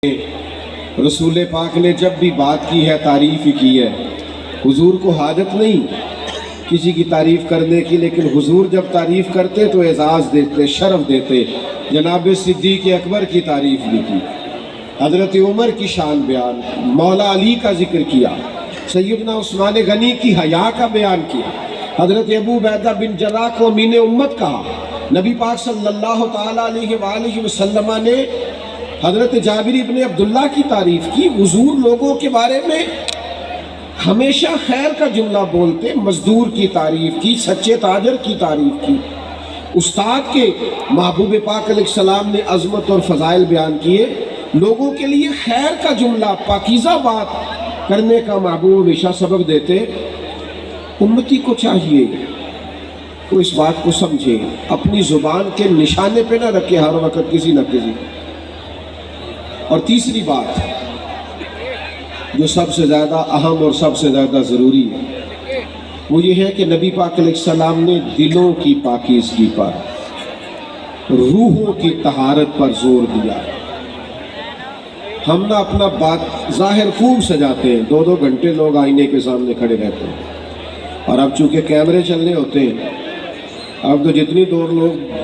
رسول پاک نے جب بھی بات کی ہے تعریف ہی کی ہے. حضور کو حاجت نہیں کسی کی تعریف کرنے کی، لیکن حضور جب تعریف کرتے تو اعزاز دیتے، شرف دیتے. جناب صدیق اکبر کی تعریف بھی کی، حضرت عمر کی شان بیان، مولا علی کا ذکر کیا، سیدنا عثمان غنی کی حیا کا بیان کیا، حضرت ابو عبیدہ بن جراح کو امین امت کہا. نبی پاک صلی اللہ تعالیٰ علیہ وآلہ وسلم نے حضرت جابر ابن عبداللہ کی تعریف کی. حضور لوگوں کے بارے میں ہمیشہ خیر کا جملہ بولتے، مزدور کی تعریف کی، سچے تاجر کی تعریف کی. استاد کے محبوب پاک علیہ السلام نے عظمت اور فضائل بیان کیے. لوگوں کے لیے خیر کا جملہ، پاکیزہ بات کرنے کا محبوب ہمیشہ سبب دیتے. امتی کو چاہیے تو اس بات کو سمجھے، اپنی زبان کے نشانے پہ نہ رکھے ہر وقت کسی نہ کسی. اور تیسری بات جو سب سے زیادہ اہم اور سب سے زیادہ ضروری ہے وہ یہ ہے کہ نبی پاک علیہ السلام نے دلوں کی پاکیزگی پر، روحوں کی طہارت پر زور دیا. ہم نہ اپنا بات ظاہر خوب سجاتے ہیں، 2 گھنٹے لوگ آئینے کے سامنے کھڑے رہتے ہیں، اور اب چونکہ کیمرے چلنے ہوتے ہیں اب تو جتنی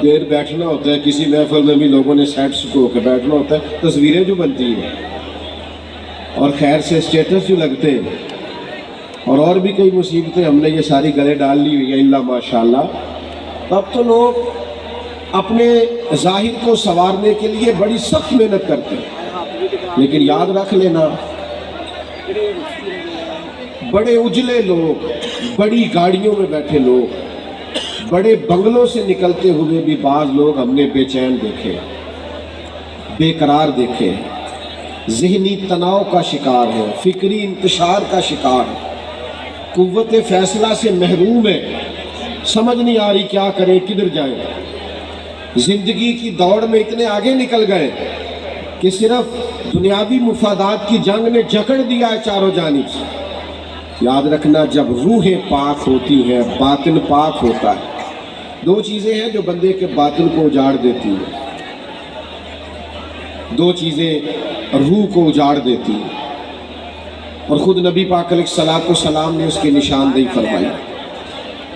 دیر بیٹھنا ہوتا ہے، کسی محفل میں بھی لوگوں نے سیٹس کو کے بیٹھنا ہوتا ہے، تصویریں جو بنتی ہیں اور خیر سے اسٹیٹس جو لگتے ہیں اور بھی کئی مصیبتیں ہم نے یہ ساری گلے ڈال لی ہوئی ہیں اللہ ماشاءاللہ. تب تو لوگ اپنے ظاہر کو سنوارنے کے لیے بڑی سخت محنت کرتے ہیں. لیکن یاد رکھ لینا، بڑے اجلے لوگ، بڑی گاڑیوں میں بیٹھے لوگ، بڑے بنگلوں سے نکلتے ہوئے بھی بعض لوگ ہم نے بے چین دیکھے، بے قرار دیکھے، ذہنی تناؤ کا شکار ہے، فکری انتشار کا شکار ہے، قوت فیصلہ سے محروم ہے، سمجھ نہیں آ رہی کیا کریں، کدھر جائیں. زندگی کی دوڑ میں اتنے آگے نکل گئے کہ صرف دنیاوی مفادات کی جنگ نے جکڑ دیا ہے چاروں جانب سے. یاد رکھنا، جب روح پاک ہوتی ہے باطن پاک ہوتا ہے. 2 چیزیں ہیں جو بندے کے باطن کو اجاڑ دیتی ہیں، 2 چیزیں روح کو اجاڑ دیتی ہیں، اور خود نبی پاک علیہ السلام نے اس کی نشاندہی فرمائی.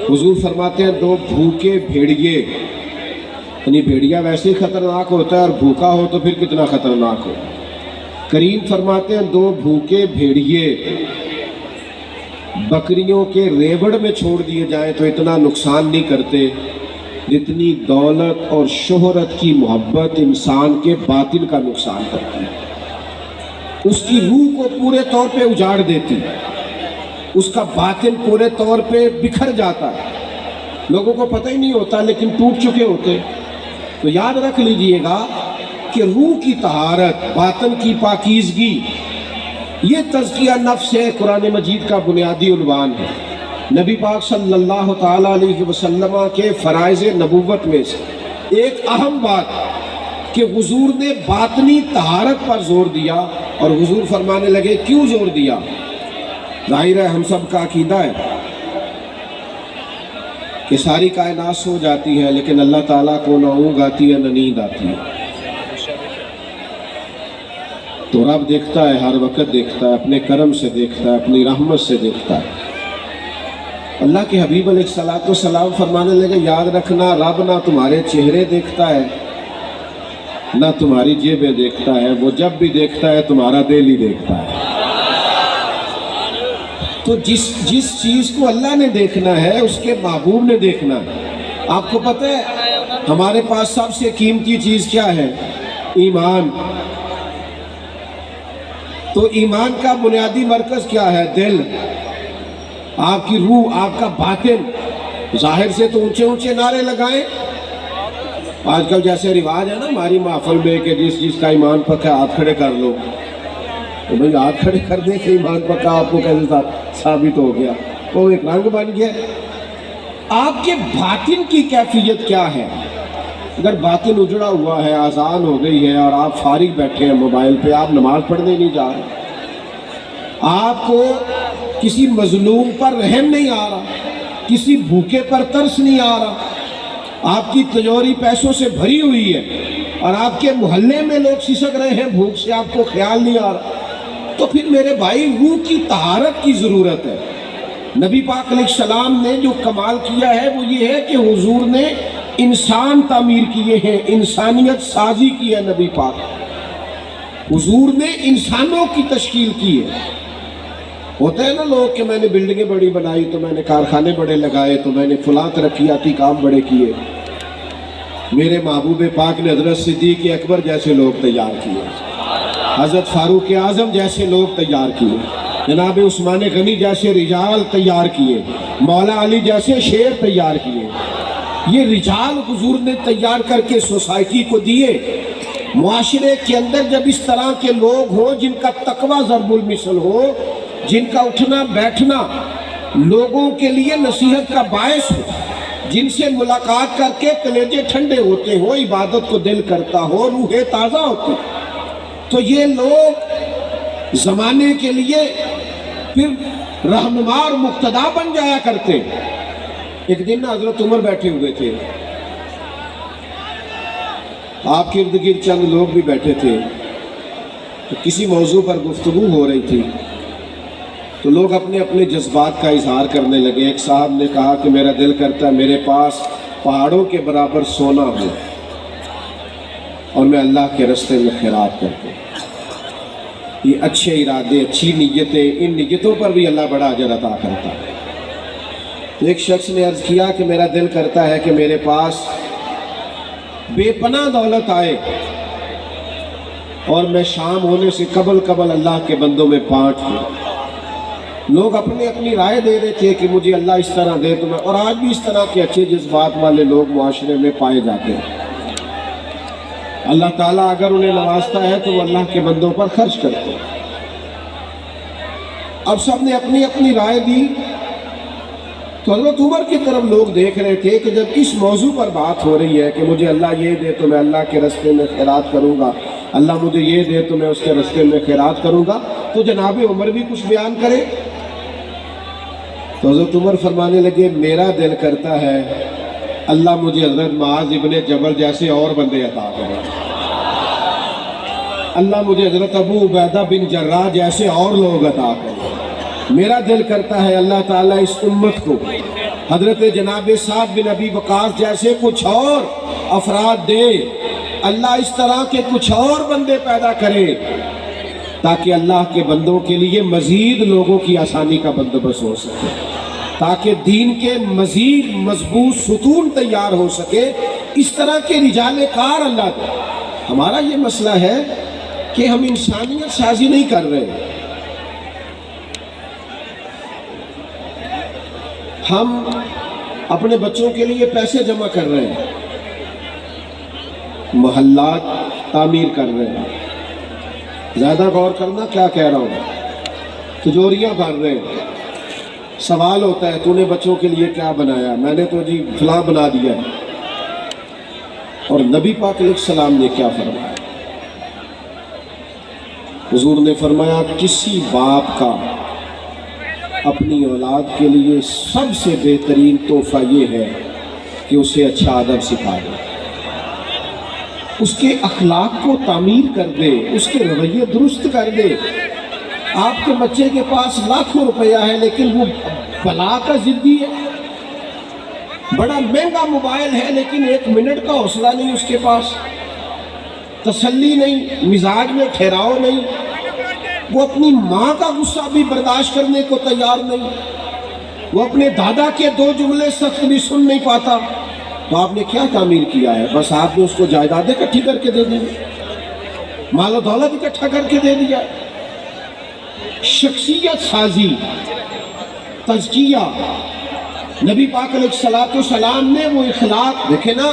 حضور فرماتے ہیں 2 بھوکے بھیڑیے، یعنی بھیڑیا ویسے ہی خطرناک ہوتا ہے اور بھوکا ہو تو پھر کتنا خطرناک ہو. کریم فرماتے ہیں 2 بھوکے بھیڑیے بکریوں کے ریوڑ میں چھوڑ دیے جائیں تو اتنا نقصان نہیں کرتے جتنی دولت اور شہرت کی محبت انسان کے باطن کا نقصان کرتی ہے. اس کی روح کو پورے طور پہ اجاڑ دیتی، اس کا باطن پورے طور پہ بکھر جاتا ہے. لوگوں کو پتہ ہی نہیں ہوتا لیکن ٹوٹ چکے ہوتے. تو یاد رکھ لیجئے گا کہ روح کی طہارت، باطن کی پاکیزگی، یہ تزکیہ نفس ہے، قرآن مجید کا بنیادی عنوان ہے. نبی پاک صلی اللہ تعالیٰ علیہ وسلم کے فرائض نبوت میں سے ایک اہم بات کہ حضور نے باطنی طہارت پر زور دیا. اور حضور فرمانے لگے کیوں زور دیا؟ ظاہر ہے ہم سب کا عقیدہ ہے کہ ساری کائنات سو جاتی ہے لیکن اللہ تعالیٰ کو نہ اونگ آتی ہے نہ نیند آتی ہے. تو رب دیکھتا ہے، ہر وقت دیکھتا ہے، اپنے کرم سے دیکھتا ہے، اپنی رحمت سے دیکھتا ہے. اللہ کے حبیب علیہ السلام فرمانے لگے یاد رکھنا، رب نہ تمہارے چہرے دیکھتا ہے نہ تمہاری جیبیں دیکھتا ہے، وہ جب بھی دیکھتا ہے تمہارا دل ہی دیکھتا ہے. تو جس چیز کو اللہ نے دیکھنا ہے اس کے محبوب نے دیکھنا ہے. آپ کو پتہ ہے ہمارے پاس سب سے قیمتی چیز کیا ہے؟ ایمان. تو ایمان کا بنیادی مرکز کیا ہے؟ دل. آپ کی روح، آپ کا باطن. ظاہر سے تو اونچے اونچے نعرے لگائیں. آج کل جیسے رواج ہے نا ہماری محفل میں کہ جس کا ایمان پکا ہاتھ کھڑے کر لو. تو بھئی ہاتھ کھڑے کر دیں کہ ایمان پکا آپ کو کیسے ثابت ہو گیا؟ وہ ایک رنگ بن گیا. آپ کے باطن کی کیفیت کیا ہے؟ اگر باطن اجڑا ہوا ہے، آذان ہو گئی ہے اور آپ فارغ بیٹھے ہیں موبائل پہ، آپ نماز پڑھنے نہیں جا رہے، آپ کو کسی مظلوم پر رحم نہیں آ رہا، کسی بھوکے پر ترس نہیں آ رہا، آپ کی تجوری پیسوں سے بھری ہوئی ہے، اور آپ کے محلے میں لوگ سسک رہے ہیں بھوک سے، آپ کو خیال نہیں آ رہا، تو پھر میرے بھائی روح کی طہارت کی ضرورت ہے۔ نبی پاک علیہ السلام نے جو کمال کیا ہے وہ یہ ہے کہ حضور نے انسان تعمیر کیے ہیں، انسانیت سازی کی ہے۔ نبی پاک حضور نے انسانوں کی تشکیل کی ہے۔ ہوتا ہے نا لوگ کہ میں نے بلڈنگیں بڑی بنائی، تو میں نے کارخانے بڑے لگائے، تو میں نے فلاں ترقیاتی کام بڑے کیے۔ میرے محبوب پاک نے حضرت صدیق اکبر جیسے لوگ تیار کیے، حضرت فاروق اعظم جیسے لوگ تیار کیے، جناب عثمان غنی جیسے رجال تیار کیے، مولا علی جیسے شیر تیار کیے۔ یہ رجال حضور نے تیار کر کے سوسائٹی کو دیے۔ معاشرے کے اندر جب اس طرح کے لوگ ہوں جن کا تقوی ضرب المثل ہو، جن کا اٹھنا بیٹھنا لوگوں کے لیے نصیحت کا باعث ہو، جن سے ملاقات کر کے کلیجے ٹھنڈے ہوتے ہو، عبادت کو دل کرتا ہو، روحیں تازہ ہوتی، تو یہ لوگ زمانے کے لیے پھر رہنما اور مقتدا بن جایا کرتے۔ ایک دن حضرت عمر بیٹھے ہوئے تھے، آپ کے ارد گرد چند لوگ بھی بیٹھے تھے، تو کسی موضوع پر گفتگو ہو رہی تھی، تو لوگ اپنے اپنے جذبات کا اظہار کرنے لگے۔ ایک صاحب نے کہا کہ میرا دل کرتا ہے میرے پاس پہاڑوں کے برابر سونا ہو اور میں اللہ کے راستے میں خیرات کرتا ہوں۔ یہ اچھے ارادے، اچھی نیتیں، ان نیتوں پر بھی اللہ بڑا اجر عطا کرتا ہے۔ تو ایک شخص نے عرض کیا کہ میرا دل کرتا ہے کہ میرے پاس بے پناہ دولت آئے اور میں شام ہونے سے قبل اللہ کے بندوں میں بانٹ دوں۔ لوگ اپنی اپنی رائے دے رہے تھے کہ مجھے اللہ اس طرح دے تو میں، اور آج بھی اس طرح کے اچھے جذبات والے لوگ معاشرے میں پائے جاتے ہیں۔ اللہ تعالیٰ اگر انہیں نوازتا ہے تو وہ اللہ کے بندوں پر خرچ کرتے ہیں۔ اب سب نے اپنی اپنی رائے دی، تو حضرت عمر کی طرف لوگ دیکھ رہے تھے کہ جب اس موضوع پر بات ہو رہی ہے کہ مجھے اللہ یہ دے تو میں اللہ کے راستے میں خیرات کروں گا، اللہ مجھے یہ دے تو میں اس کے راستے میں خیرات کروں گا، تو جناب عمر بھی کچھ بیان کرے۔ تو حضرت عمر فرمانے لگے میرا دل کرتا ہے اللہ مجھے حضرت معاذ ابن جبل جیسے اور بندے عطا کرے، اللہ مجھے حضرت ابو عبیدہ بن جراح جیسے اور لوگ عطا کرے۔ میرا دل کرتا ہے اللہ تعالیٰ اس امت کو حضرت جناب سعد بن ابی وقاص جیسے کچھ اور افراد دے، اللہ اس طرح کے کچھ اور بندے پیدا کرے تاکہ اللہ کے بندوں کے لیے مزید لوگوں کی آسانی کا بندوبست ہو سکے، تاکہ دین کے مزید مضبوط ستون تیار ہو سکے۔ اس طرح کے رجال کار اللہ دے۔ ہمارا یہ مسئلہ ہے کہ ہم انسانیت سازی نہیں کر رہے، ہم اپنے بچوں کے لیے پیسے جمع کر رہے ہیں، محلات تعمیر کر رہے ہیں، زیادہ غور کرنا کیا کہہ رہا ہوں، تجوریاں بھر رہے ہیں۔ سوال ہوتا ہے تو نے بچوں کے لیے کیا بنایا؟ میں نے تو جی فلاں بنا دیا ہے۔ اور نبی پاک علیہ السلام نے کیا فرمایا؟ حضور نے فرمایا کسی باپ کا اپنی اولاد کے لیے سب سے بہترین تحفہ یہ ہے کہ اسے اچھا ادب سکھا دے، اس کے اخلاق کو تعمیر کر دے، اس کے رویے درست کر دے۔ آپ کے بچے کے پاس لاکھوں روپیہ ہے لیکن وہ بلا کا ضدی ہے، بڑا مہنگا موبائل ہے لیکن ایک منٹ کا حوصلہ نہیں اس کے پاس، تسلی نہیں، مزاج میں ٹھہراؤ نہیں، وہ اپنی ماں کا غصہ بھی برداشت کرنے کو تیار نہیں، وہ اپنے دادا کے دو جملے سخت بھی سن نہیں پاتا، تو آپ نے کیا تعمیر کیا ہے؟ بس آپ نے اس کو جائیدادیں اکٹھی کر کے دے دی، مال و دولت اکٹھا کر کے دے دیا۔ شخصیت سازی، تزکیہ، نبی پاک علیہ السلام نے وہ اخلاق دیکھے نا۔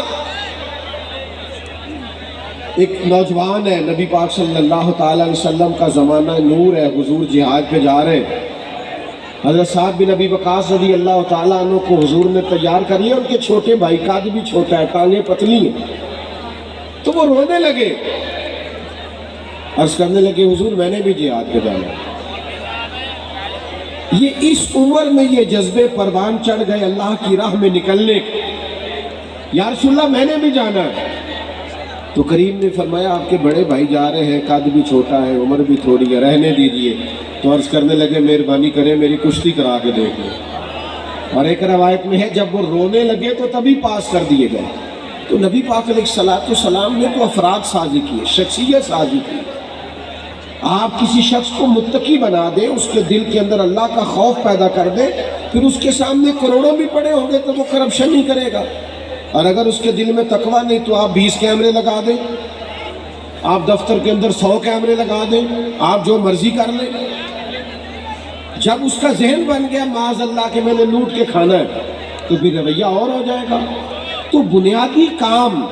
ایک نوجوان ہے، نبی پاک صلی اللہ تعالیٰ علیہ وسلم کا زمانہ نور ہے، حضور جہاد پہ جا رہے ہیں، حضرت سعد بن ابی وقاص رضی اللہ تعالیٰ عنہ کو حضور نے تیار کر لیا، ان کے چھوٹے بھائی قد بھی چھوٹا ہے، ٹانگیں پتلی ہیں، تو وہ رونے لگے، عرض کرنے لگے حضور میں نے بھی جہاد پہ جانا۔ یہ اس عمر میں یہ جذبے پروان چڑھ گئے اللہ کی راہ میں نکلنے کے، یا رسول اللہ میں نے بھی جانا ہے۔ تو کریم نے فرمایا آپ کے بڑے بھائی جا رہے ہیں، قد بھی چھوٹا ہے، عمر بھی تھوڑی ہے، رہنے دیجئے۔ تو عرض کرنے لگے مہربانی کریں میری کشتی کرا کے دیکھ لیں۔ اور ایک روایت میں ہے جب وہ رونے لگے تو تبھی پاس کر دیے گئے۔ تو نبی پاک علیہ السلام نے تو افراد سازی کی، شخصیت سازی کی۔ آپ کسی شخص کو متقی بنا دیں، اس کے دل کے اندر اللہ کا خوف پیدا کر دیں، پھر اس کے سامنے کروڑوں بھی پڑے ہوں گے تو وہ کرپشن نہیں کرے گا۔ اور اگر اس کے دل میں تقویٰ نہیں تو آپ 20 کیمرے لگا دیں، آپ دفتر کے اندر 100 کیمرے لگا دیں، آپ جو مرضی کر لیں۔ جب اس کا ذہن بن گیا معاذ اللہ کہ میں نے لوٹ کے کھانا ہے تو پھر رویہ اور ہو جائے گا۔ تو بنیادی کام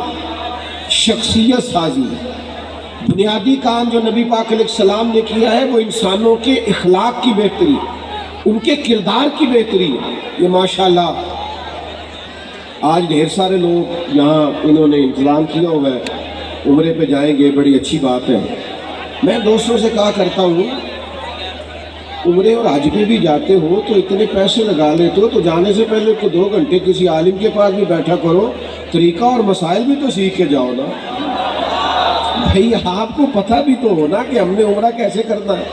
شخصیت سازی ہے۔ بنیادی کام جو نبی پاک علیہ السلام نے کیا ہے وہ انسانوں کے اخلاق کی بہتری، ان کے کردار کی بہتری ہے۔ یہ ماشاءاللہ آج ڈھیر سارے لوگ یہاں انہوں نے انتظام کیا ہوا ہے، عمرے پہ جائیں گے، بڑی اچھی بات ہے۔ میں دوستوں سے کہا کرتا ہوں عمرے اور حج پہ بھی جاتے ہو تو اتنے پیسے لگا لیتے ہو تو جانے سے پہلے 2 گھنٹے کسی عالم کے پاس بھی بیٹھا کرو، طریقہ اور مسائل بھی تو سیکھ کے جاؤ نا۔ بھئی آپ کو پتہ بھی تو ہونا کہ ہم نے عمرہ کیسے کرنا ہے،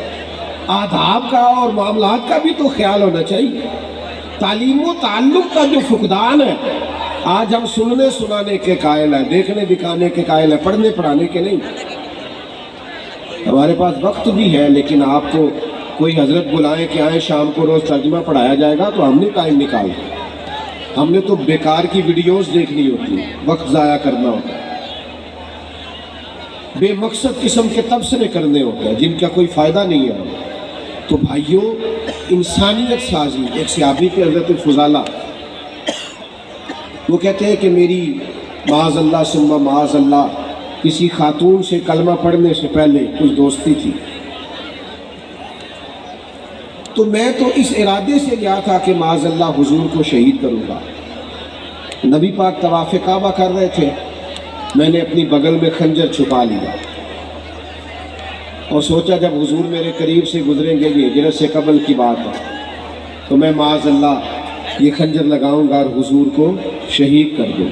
آداب کا اور معاملات کا بھی تو خیال ہونا چاہیے۔ تعلیم و تعلق کا جو فقدان ہے آج ہم سننے سنانے کے قائل ہیں، دیکھنے دکھانے کے قائل ہیں، پڑھنے پڑھانے کے نہیں۔ ہمارے پاس وقت بھی ہے لیکن آپ کو کوئی حضرت بلائیں کہ آئیں شام کو روز ترجمہ پڑھایا جائے گا تو ہم نے ٹائم نکالا۔ ہم نے تو بیکار کی ویڈیوز دیکھنی ہوتی ہے، وقت ضائع کرنا ہوتا ہے، بے مقصد قسم کے تبصرے کرنے ہوتے ہیں جن کا کوئی فائدہ نہیں ہے۔ تو بھائیوں انسانیت سازی، ایک صحابی کے حضرت فضالہ وہ کہتے ہیں کہ میری معاذ اللہ ثم معاذ اللہ کسی خاتون سے کلمہ پڑھنے سے پہلے کچھ دوستی تھی، تو میں تو اس ارادے سے گیا تھا کہ معاذ اللہ حضور کو شہید کروں گا۔ نبی پاک طواف کعبہ کر رہے تھے، میں نے اپنی بغل میں خنجر چھپا لیا اور سوچا جب حضور میرے قریب سے گزریں گے، یہ ہجرت سے قبل کی بات ہے، تو میں معاذ اللہ یہ خنجر لگاؤں گا اور حضور کو شہید کر دوں۔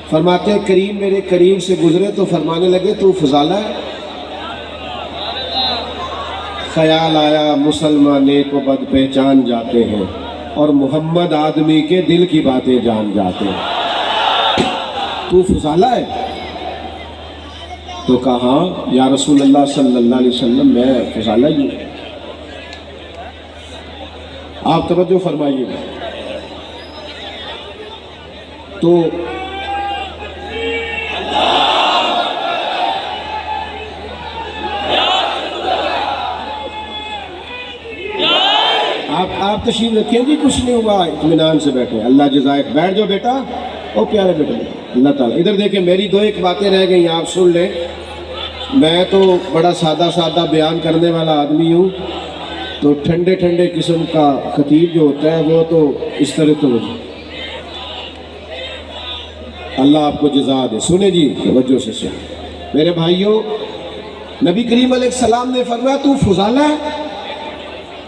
فرماتے ہیں کریم میرے قریب سے گزرے تو فرمانے لگے تو فضالہ ہے؟ خیال آیا مسلمان نیک و بد پہچان جاتے ہیں اور محمد آدمی کے دل کی باتیں جان جاتے ہیں، تو فضالہ ہے؟ تو کہا یا رسول اللہ صلی اللہ علیہ وسلم میں فضالہ ہی ہوں۔ آپ توجہ فرمائیے۔ تو آپ تشریف رکھیں گی، کچھ نہیں ہوا، اطمینان سے بیٹھے، اللہ جزائے، بیٹھ جاؤ بیٹا، او پیارے بیٹے، اللہ تعالیٰ۔ ادھر دیکھیں میری 2 باتیں رہ گئی، آپ سن لیں۔ میں تو بڑا سادہ بیان کرنے والا آدمی ہوں، تو ٹھنڈے قسم کا خطیب جو ہوتا ہے وہ تو اس طرح تو اللہ آپ کو جزا دے۔ سنیں جی توجہ سے سن میرے بھائیوں، نبی کریم علیہ السلام نے فرمایا تو فضالہ ہے؟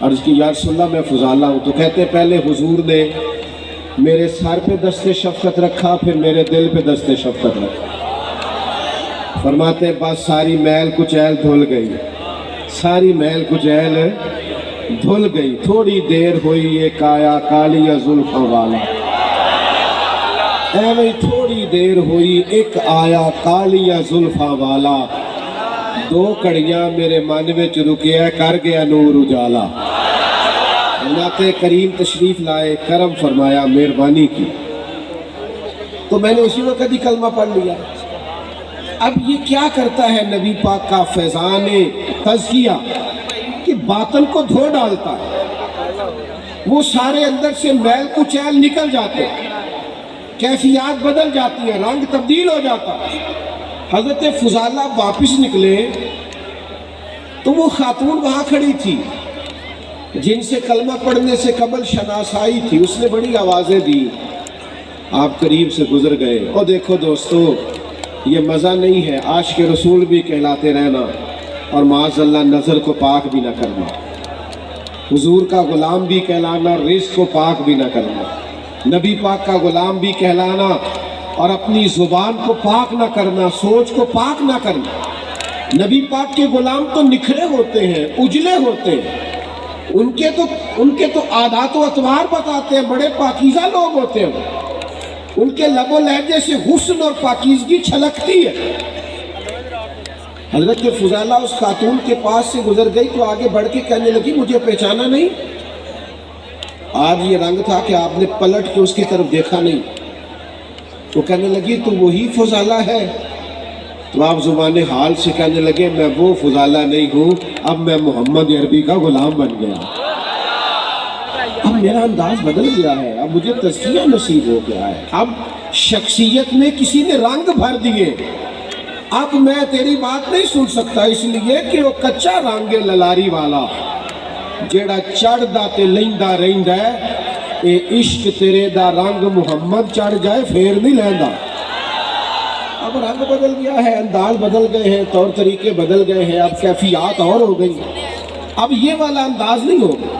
عرض کی یا رسول اللہ میں فضالہ ہوں۔ تو کہتے پہلے حضور نے میرے سر پہ دست شفقت رکھا، پھر میرے دل پہ دست شفقت رکھا۔ فرماتے بس ساری میل کچیل دھل گئی، ساری میل کچیل دھل گئی، تھوڑی دیر ہوئی ایک آیا کالی زلفوں والا، ایویں تھوڑی دیر ہوئی ایک آیا کالی زلفوں والا، 2 کڑیاں میرے من وچ رکیا کر گیا نور اجالا۔ نعت کریم تشریف لائے، کرم فرمایا، مہربانی کی، تو میں نے اسی وقت ہی کلمہ پڑھ لیا۔ اب یہ کیا کرتا ہے نبی پاک کا فیضان تزکیہ کہ باطن کو دھو ڈالتا ہے، وہ سارے اندر سے میل کچیل نکل جاتے ہیں، کیفیات بدل جاتی ہیں، رنگ تبدیل ہو جاتا ہے۔ حضرت فضالہ واپس نکلے تو وہ خاتون وہاں کھڑی تھی جن سے کلمہ پڑھنے سے قبل شناسائی تھی، اس نے بڑی آوازیں دی، آپ قریب سے گزر گئے۔ اور دیکھو دوستو یہ مزہ نہیں ہے، عاشق رسول بھی کہلاتے رہنا اور معاذ اللہ نظر کو پاک بھی نہ کرنا، حضور کا غلام بھی کہلانا، رزق کو پاک بھی نہ کرنا، نبی پاک کا غلام بھی کہلانا اور اپنی زبان کو پاک نہ کرنا، سوچ کو پاک نہ کرنا۔ نبی پاک کے غلام تو نکھرے ہوتے ہیں، اجلے ہوتے ہیں، ان کے تو عادات و اطوار بتاتے ہیں، بڑے پاکیزہ لوگ ہوتے ہیں، ان کے لب و لہجے سے حسن اور پاکیزگی چھلکتی ہے۔ حضرت فضالہ اس خاتون کے پاس سے گزر گئی تو آگے بڑھ کے کہنے لگی مجھے پہچانا نہیں؟ آج یہ رنگ تھا کہ آپ نے پلٹ کے اس کی طرف دیکھا نہیں۔ وہ کہنے لگی تو وہی فضالہ ہے؟ تو آپ زبان حال سے کہنے لگے میں وہ فضالہ نہیں ہوں، اب میں محمد عربی کا غلام بن گیا، اب میرا انداز بدل گیا ہے، اب مجھے تزکیہ نصیب ہو گیا ہے، اب شخصیت میں کسی نے رنگ بھر دیے، اب میں تیری بات نہیں سن سکتا، اس لیے کہ وہ کچا رنگ للاری والا جیڑا چڑھ دا تے لیندا رہندا ہے، اے عشق تیرے دا رنگ محمد چڑھ جائے پھر نہیں لیندا۔ اب رنگ بدل گیا ہے، انداز بدل گئے ہیں، طور طریقے بدل گئے ہیں، اب کیفیات اور ہو گئی، اب یہ والا انداز نہیں ہوگا۔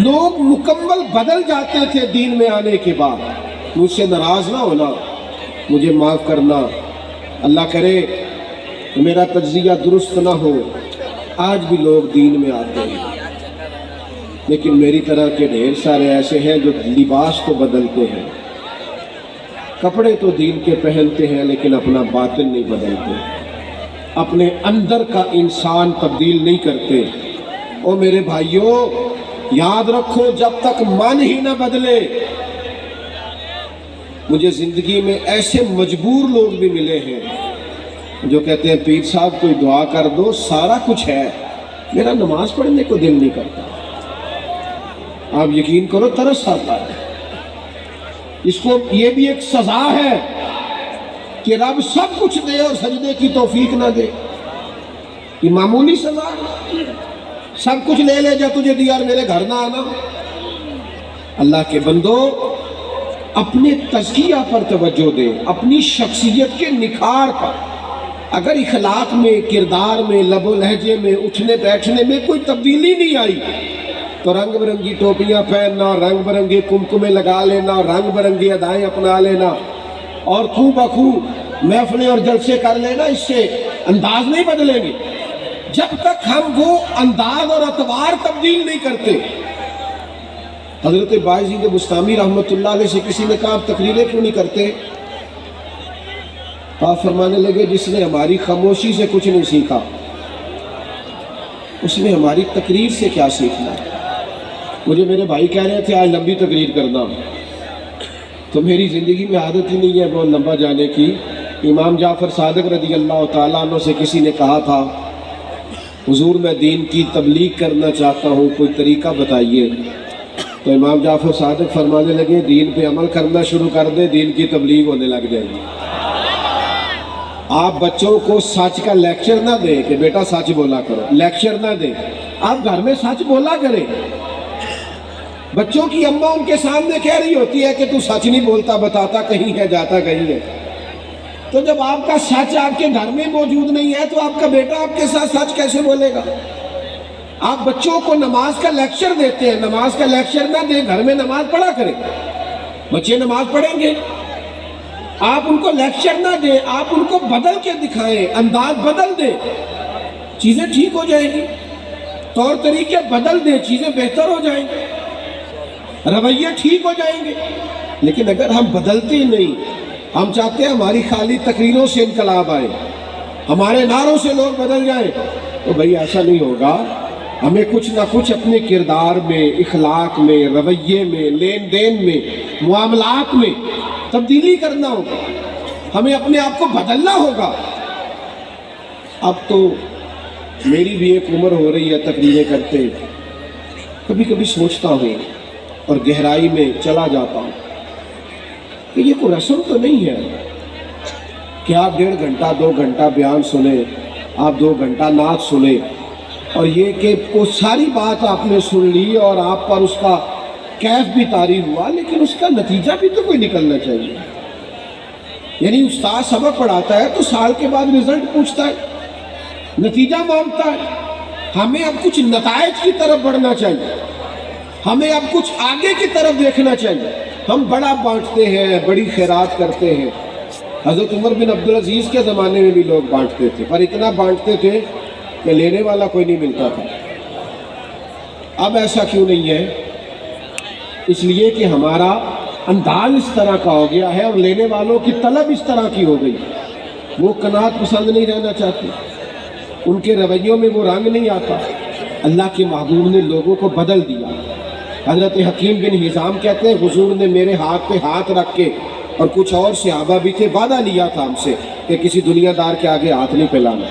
لوگ مکمل بدل جاتے تھے دین میں آنے کے بعد۔ مجھ سے ناراض نہ ہونا، مجھے معاف کرنا، اللہ کرے میرا تجزیہ درست نہ ہو، آج بھی لوگ دین میں آتے ہیں، لیکن میری طرح کے ڈھیر سارے ایسے ہیں جو لباس تو بدلتے ہیں، کپڑے تو دین کے پہنتے ہیں، لیکن اپنا باطن نہیں بدلتے، اپنے اندر کا انسان تبدیل نہیں کرتے۔ او میرے بھائیوں، یاد رکھو جب تک من ہی نہ بدلے۔ مجھے زندگی میں ایسے مجبور لوگ بھی ملے ہیں جو کہتے ہیں پیر صاحب کوئی دعا کر دو، سارا کچھ ہے، میرا نماز پڑھنے کو دل نہیں کرتا۔ آپ یقین کرو ترس آتا ہے۔ اس کو یہ بھی ایک سزا ہے کہ رب سب کچھ دے اور سجدے کی توفیق نہ دے، یہ معمولی سزا ہے۔ سب کچھ لے لے جا تجھے دیا اور میرے گھر نہ آنا۔ اللہ کے بندو، اپنے تزکیہ پر توجہ دے، اپنی شخصیت کے نکھار پر۔ اگر اخلاق میں، کردار میں، لب و لہجے میں، اٹھنے بیٹھنے میں کوئی تبدیلی نہیں آئی تو رنگ برنگی ٹوپیاں پہننا، رنگ برنگے کمکمے لگا لینا، رنگ برنگی ادائیں اپنا لینا اور خو بخو محفلیں اور جلسے کر لینا، اس سے انداز نہیں بدلیں گے جب تک ہم وہ انداز اور اطوار تبدیل نہیں کرتے۔ حضرت باعزید بستامی رحمۃ اللہ علیہ سے کسی نے کہا آپ تقریریں کیوں نہیں کرتے؟ آپ فرمانے لگے جس نے ہماری خاموشی سے کچھ نہیں سیکھا اس نے ہماری تقریر سے کیا سیکھنا۔ مجھے میرے بھائی کہہ رہے تھے آج لمبی تقریر کرنا، تو میری زندگی میں عادت ہی نہیں ہے بہت لمبا جانے کی۔ امام جعفر صادق رضی اللہ تعالیٰ عنہ سے کسی نے کہا تھا حضور میں دین کی تبلیغ کرنا چاہتا ہوں، کوئی طریقہ بتائیے۔ تو امام جعفر صادق فرمانے لگے دین پہ عمل کرنا شروع کر دے، دین کی تبلیغ ہونے لگ جائے گی۔ آپ بچوں کو سچ کا لیکچر نہ دیں کہ بیٹا سچ بولا کرو، لیکچر نہ دیں، آپ گھر میں سچ بولا کریں۔ بچوں کی اماں ان کے سامنے کہہ رہی ہوتی ہے کہ تو سچ نہیں بولتا، بتاتا کہیں ہے جاتا کہیں ہے، تو جب آپ کا سچ آپ کے گھر میں موجود نہیں ہے تو آپ کا بیٹا آپ کے ساتھ سچ کیسے بولے گا؟ آپ بچوں کو نماز کا لیکچر دیتے ہیں، نماز کا لیکچر نہ دیں، گھر میں نماز پڑھا کریں، بچے نماز پڑھیں گے۔ آپ ان کو لیکچر نہ دیں، آپ ان کو بدل کے دکھائیں، انداز بدل دیں، چیزیں ٹھیک ہو جائیں گی، طور طریقے بدل دیں، چیزیں بہتر ہو جائیں گی، رویے ٹھیک ہو جائیں گے۔ لیکن اگر ہم بدلتے نہیں، ہم چاہتے ہیں ہماری خالی تقریروں سے انقلاب آئے، ہمارے نعروں سے لوگ بدل جائیں، تو بھائی ایسا نہیں ہوگا۔ ہمیں کچھ نہ کچھ اپنے کردار میں، اخلاق میں، رویے میں، لین دین میں، معاملات میں تبدیلی کرنا ہوگا، ہمیں اپنے آپ کو بدلنا ہوگا۔ اب تو میری بھی ایک عمر ہو رہی ہے تقریریں کرتے، کبھی کبھی سوچتا ہوں اور گہرائی میں چلا جاتا ہوں کہ یہ کوئی رسم تو نہیں ہے کہ آپ 1.5 گھنٹہ 2 گھنٹہ بیان سنیں، آپ 2 گھنٹہ نعت سنیں، اور یہ کہ وہ ساری بات آپ نے سن لی اور آپ پر اس کا کیف بھی طاری ہوا، لیکن اس کا نتیجہ بھی تو کوئی نکلنا چاہیے۔ یعنی استاد سبق پڑھاتا ہے تو سال کے بعد رزلٹ پوچھتا ہے، نتیجہ مانگتا ہے۔ ہمیں اب کچھ نتائج کی طرف بڑھنا چاہیے، ہمیں اب کچھ آگے کی طرف دیکھنا چاہیے۔ ہم بڑا بانٹتے ہیں، بڑی خیرات کرتے ہیں، حضرت عمر بن عبدالعزیز کے زمانے میں بھی لوگ بانٹتے تھے، پر اتنا بانٹتے تھے کہ لینے والا کوئی نہیں ملتا تھا۔ اب ایسا کیوں نہیں ہے؟ اس لیے کہ ہمارا انداز اس طرح کا ہو گیا ہے اور لینے والوں کی طلب اس طرح کی ہو گئی، وہ قناعت پسند نہیں رہنا چاہتے، ان کے رویوں میں وہ رنگ نہیں آتا۔ اللہ کے محبوب نے لوگوں کو بدل دیا۔ حضرت حکیم بن حزام کہتے ہیں حضور نے میرے ہاتھ پہ ہاتھ رکھ کے، اور کچھ اور صحابہ بھی تھے، وعدہ لیا تھا ہم سے کہ کسی دنیا دار کے آگے ہاتھ نہیں پھیلانا۔